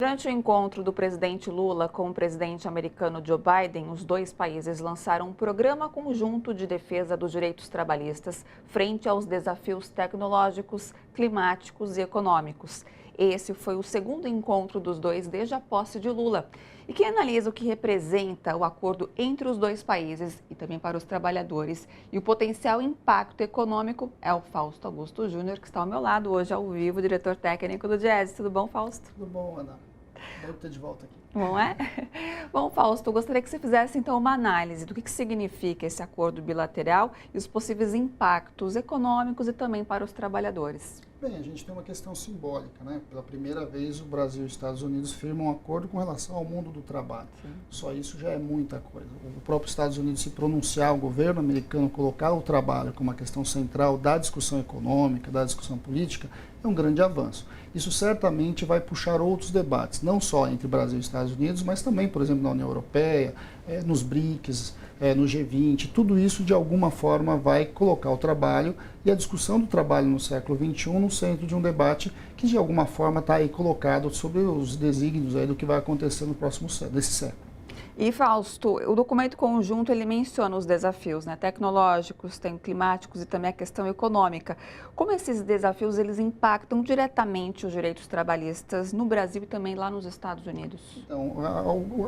Durante o encontro do presidente Lula com o presidente americano Joe Biden, os dois países lançaram um programa conjunto de defesa dos direitos trabalhistas frente aos desafios tecnológicos, climáticos e econômicos. Esse foi o segundo encontro dos dois desde a posse de Lula. E quem analisa o que representa o acordo entre os dois países e também para os trabalhadores e o potencial impacto econômico é o Fausto Augusto Júnior, que está ao meu lado hoje ao vivo, diretor técnico do Diese. Tudo bom, Fausto? Tudo bom, Ana? Bom ter de volta aqui. Não é? Bom, Fausto, eu gostaria que você fizesse então uma análise do que significa esse acordo bilateral e os possíveis impactos econômicos e também para os trabalhadores. Bem, a gente tem uma questão simbólica, né? Pela primeira vez o Brasil e os Estados Unidos firmam um acordo com relação ao mundo do trabalho. Sim. Só isso já é muita coisa. O próprio Estados Unidos se pronunciar, o governo americano colocar o trabalho como uma questão central da discussão econômica, da discussão política, é um grande avanço. Isso certamente vai puxar outros debates, não só entre Brasil e Estados Unidos, mas também, por exemplo, na União Europeia, nos BRICS, no G20. Tudo isso, de alguma forma, vai colocar o trabalho e a discussão do trabalho no século XXI no centro de um debate que, de alguma forma, está aí colocado sobre os desígnios aí do que vai acontecer no próximo desse século. E, Fausto, o documento conjunto, ele menciona os desafios, né, tecnológicos, climáticos e também a questão econômica. Como esses desafios, eles impactam diretamente os direitos trabalhistas no Brasil e também lá nos Estados Unidos? Então,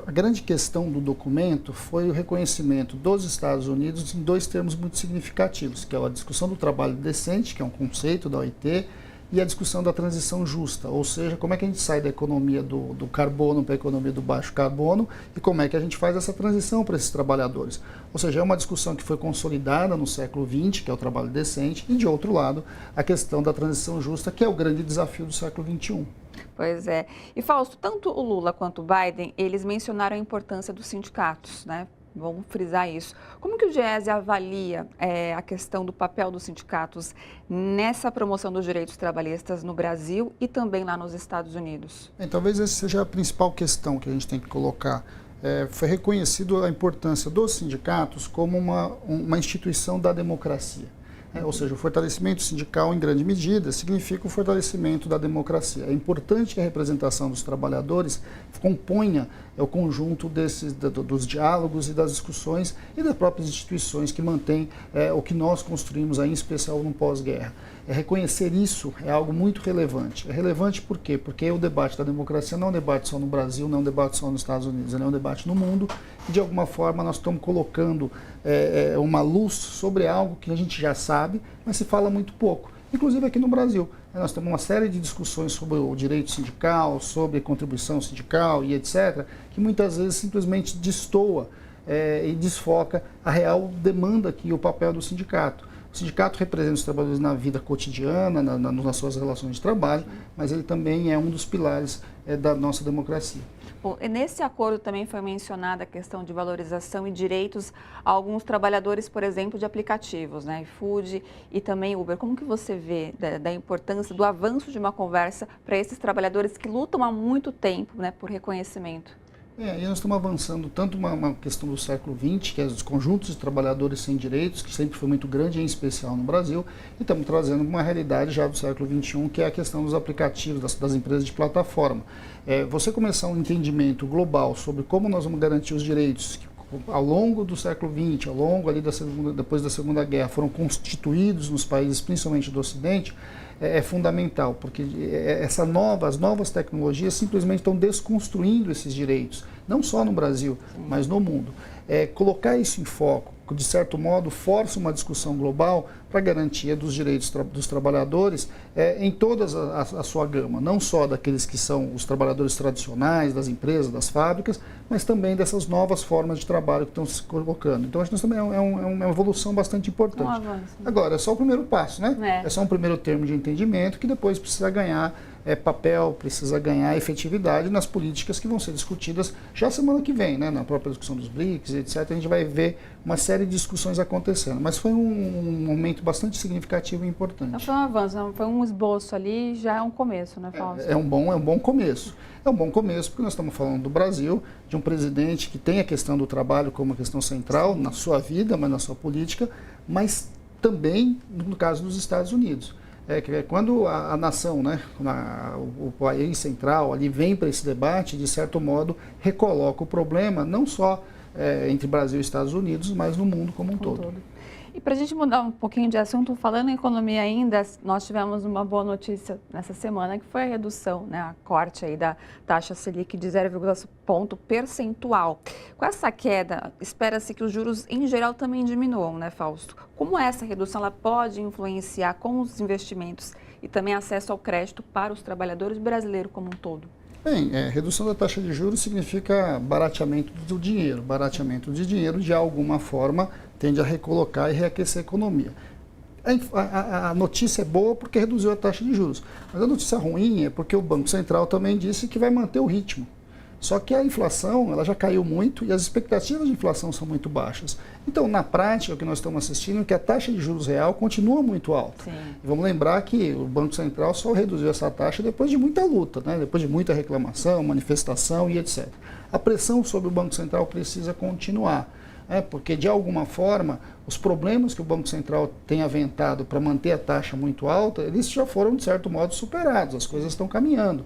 a grande questão do documento foi o reconhecimento dos Estados Unidos em dois termos muito significativos, que é a discussão do trabalho decente, que é um conceito da OIT, e a discussão da transição justa, ou seja, como é que a gente sai da economia do carbono para a economia do baixo carbono e como é que a gente faz essa transição para esses trabalhadores. Ou seja, é uma discussão que foi consolidada no século XX, que é o trabalho decente, e de outro lado, a questão da transição justa, que é o grande desafio do século XXI. Pois é. E, Fausto, tanto o Lula quanto o Biden, eles mencionaram a importância dos sindicatos, né? Vamos frisar isso. Como que o Diese avalia a questão do papel dos sindicatos nessa promoção dos direitos trabalhistas no Brasil e também lá nos Estados Unidos? Talvez essa seja a principal questão que a gente tem que colocar. Foi reconhecido a importância dos sindicatos como uma instituição da democracia. Ou seja, o fortalecimento sindical, em grande medida, significa o fortalecimento da democracia. É importante que a representação dos trabalhadores componha o conjunto dos diálogos e das discussões e das próprias instituições que mantêm o que nós construímos, aí, em especial no pós-guerra. Reconhecer isso é algo muito relevante. É relevante por quê? Porque o debate da democracia não é um debate só no Brasil, não é um debate só nos Estados Unidos, ele é um debate no mundo e, de alguma forma, nós estamos colocando uma luz sobre algo que a gente já sabe, mas se fala muito pouco. Inclusive aqui no Brasil. Nós temos uma série de discussões sobre o direito sindical, sobre contribuição sindical e etc., que muitas vezes simplesmente destoa e desfoca a real demanda aqui e o papel do sindicato. O sindicato representa os trabalhadores na vida cotidiana, nas suas relações de trabalho, mas ele também é um dos pilares da nossa democracia. Bom, nesse acordo também foi mencionada a questão de valorização e direitos a alguns trabalhadores, por exemplo, de aplicativos, né, iFood e também Uber. Como que você vê da importância do avanço de uma conversa para esses trabalhadores que lutam há muito tempo, né, por reconhecimento? E nós estamos avançando tanto uma questão do século XX, que é os conjuntos de trabalhadores sem direitos, que sempre foi muito grande, em especial no Brasil, e estamos trazendo uma realidade já do século XXI, que é a questão dos aplicativos, das empresas de plataforma. Você começar um entendimento global sobre como nós vamos garantir os direitos que, ao longo do século XX, ao longo ali depois da Segunda Guerra, foram constituídos nos países, principalmente do Ocidente, é fundamental, porque as novas tecnologias simplesmente estão desconstruindo esses direitos, não só no Brasil, mas no mundo. Colocar isso em foco, de certo modo, força uma discussão global para a garantia dos direitos dos trabalhadores em toda a sua gama, não só daqueles que são os trabalhadores tradicionais, das empresas, das fábricas, mas também dessas novas formas de trabalho que estão se colocando. Então, acho que isso também é uma evolução bastante importante. Agora, é só o primeiro passo, né? É só um primeiro termo de entendimento que depois precisa ganhar papel, precisa ganhar efetividade nas políticas que vão ser discutidas já semana que vem, né? Na própria discussão dos BRICS, etc. A gente vai ver uma série de discussões acontecendo, mas foi um momento bastante significativo e importante. Não foi um avanço, não foi um esboço ali, já é um começo, né, Fausto? É um bom começo. É um bom começo porque nós estamos falando do Brasil, de um presidente que tem a questão do trabalho como uma questão central na sua vida, mas na sua política, mas também no caso dos Estados Unidos. que quando a nação, né, o país central ali vem para esse debate, de certo modo, recoloca o problema, não só entre Brasil e Estados Unidos, mas no mundo como um todo. E para a gente mudar um pouquinho de assunto, falando em economia ainda, nós tivemos uma boa notícia nessa semana, que foi a redução, né, a corte aí da taxa Selic de 0,1 ponto percentual. Com essa queda, espera-se que os juros em geral também diminuam, né, Fausto? Como essa redução ela pode influenciar com os investimentos e também acesso ao crédito para os trabalhadores brasileiros como um todo? Bem, redução da taxa de juros significa barateamento do dinheiro. Barateamento de dinheiro, de alguma forma, tende a recolocar e reaquecer a economia. A notícia é boa porque reduziu a taxa de juros, mas a notícia ruim é porque o Banco Central também disse que vai manter o ritmo. Só que a inflação ela já caiu muito e as expectativas de inflação são muito baixas. Então, na prática, o que nós estamos assistindo é que a taxa de juros real continua muito alta. Sim. E vamos lembrar que o Banco Central só reduziu essa taxa depois de muita luta, né? Depois de muita reclamação, manifestação e etc. A pressão sobre o Banco Central precisa continuar. Porque, de alguma forma, os problemas que o Banco Central tem aventado para manter a taxa muito alta, eles já foram, de certo modo, superados, as coisas estão caminhando.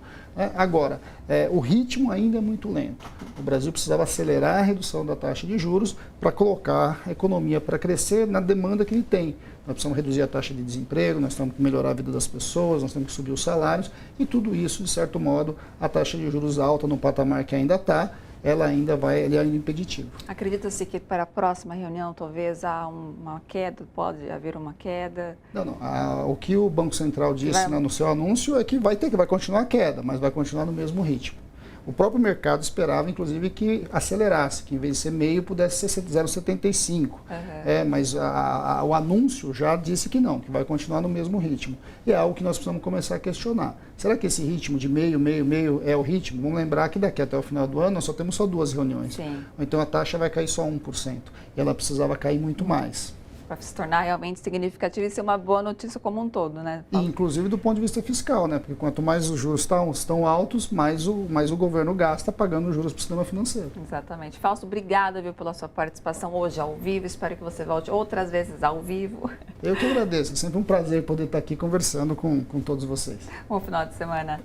Agora, o ritmo ainda é muito lento. O Brasil precisava acelerar a redução da taxa de juros para colocar a economia para crescer na demanda que ele tem. Nós precisamos reduzir a taxa de desemprego, nós temos que melhorar a vida das pessoas, nós temos que subir os salários, e tudo isso, de certo modo, a taxa de juros alta no patamar que ainda está, ele é ainda impeditivo. Acredita-se que para a próxima reunião talvez há uma queda, pode haver uma queda? Não. O que o Banco Central disse no seu anúncio é que vai continuar a queda, mas vai continuar no mesmo ritmo. O próprio mercado esperava, inclusive, que acelerasse, que em vez de ser meio, pudesse ser 0,75. Mas o anúncio já disse que não, que vai continuar no mesmo ritmo. E é algo que nós precisamos começar a questionar. Será que esse ritmo de meio é o ritmo? Vamos lembrar que daqui até o final do ano nós só temos só 2 reuniões. Sim. Então a taxa vai cair só 1%. E ela precisava cair muito mais. Para se tornar realmente significativo e ser uma boa notícia como um todo, né? E, inclusive do ponto de vista fiscal, né? Porque quanto mais os juros estão altos, mais o governo gasta pagando os juros para o sistema financeiro. Exatamente. Fausto, obrigada, pela sua participação hoje ao vivo. Espero que você volte outras vezes ao vivo. Eu que agradeço. É sempre um prazer poder estar aqui conversando com todos vocês. Bom final de semana.